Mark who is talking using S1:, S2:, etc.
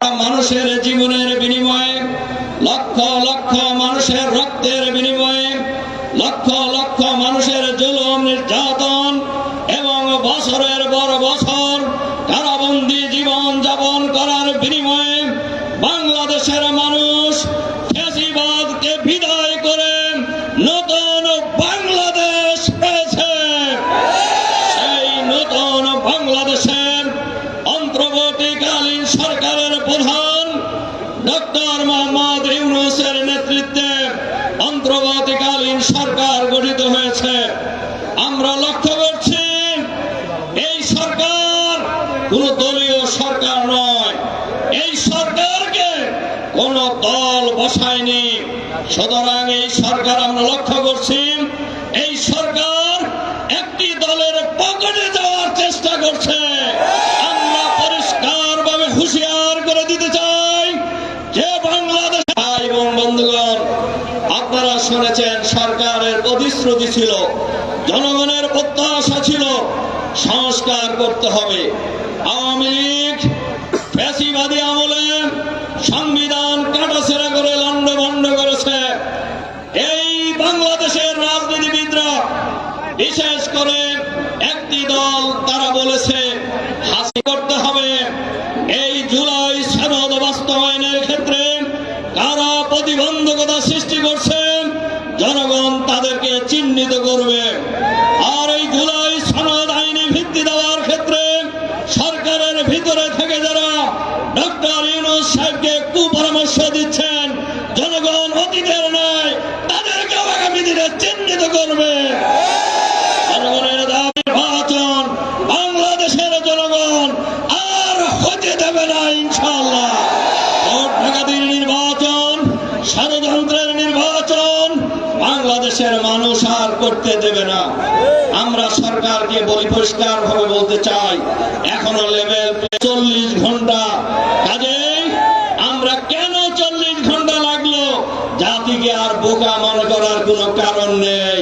S1: মানুষের জীবনের বিনিময়ে, লক্ষ লক্ষ মানুষের রক্তের বিনিময়ে, লক্ষ লক্ষ মানুষের জুলুম নির্যাতন এবং বছরের পর বছর কারাবন্দী জীবন যাপন করার বিনিময়ে বাংলাদেশের মানুষ ফ্যাসিবাদকে বিদায় করে নতুন বাংলাদেশ পেয়েছে। সেই নতুন বাংলাদেশের অন্তর্বর্তীকালীন সরকারের প্রধান ডক্টর মোহাম্মদ ইউনূসের নেতৃত্বে অন্তর্বর্তীকালীন সরকার গঠিত হয়েছে। আমরা লক্ষ্য করছি এই সরকার কোন দলীয় সরকার নয়, এই সরকারকে কোন দল বসায়নি। সুতরাং এই সরকার আমরা লক্ষ্য করছি এই সরকার একটি দলের পকেটে যাওয়ার চেষ্টা করছে। আমরা পরিষ্কারভাবে হুঁশিয়ার করে দিতে চাই যে বাংলাদেশ এবং বন্ধুগণ, আপনারা শুনেছেন সরকারের প্রতিশ্রুতি ছিল, জনগণের প্রত্যাশা ছিল সংস্কার করতে হবে। আওয়ামী লীগ ফ্যাসিবাদী আমলে সংবিধান কাটাছেঁড়া করে লন্ডভন্ড করেছে। এই বাংলাদেশের রাজনীতিবিদরা, বিশেষ করে একটি দল, তারা বলেছে হাসি করতে হবে। এই জুলাই সনদ বাস্তবায়নের ক্ষেত্রে কারা প্রতিবন্ধকতা সৃষ্টি করছে জনগণ তাদেরকে চিহ্নিত করবে। আর এই জুলাই সনদ আইনি ভিত্তি দেওয়ার ক্ষেত্রে সরকারের ভিতরে থেকে যারা ডক্টর ইউনূস সাহেবকে কুপরামর্শ দিচ্ছেন, জনগণ অতীতের নয় তাদেরকে আগামী দিনে চিহ্নিত করবে। জনগণের দাবি নির্বাচন বাংলাদেশের জনগণ আর হতে দেবে না ইনশাআল্লাহ। ভোট ডাকাতির নির্বাচন, ষড়যন্ত্রের নির্বাচন বাংলাদেশের মানুষ আর করতে দেবে না। আমরা সরকারকে পরিষ্কার ভাবে বলতে চাই, এখনো লেভেল 40 ঘন্টা। কাজেই আমরা কেন 40 ঘন্টা লাগলো, জাতিকে আর বোকা মনে করার কোনো কারণ নেই।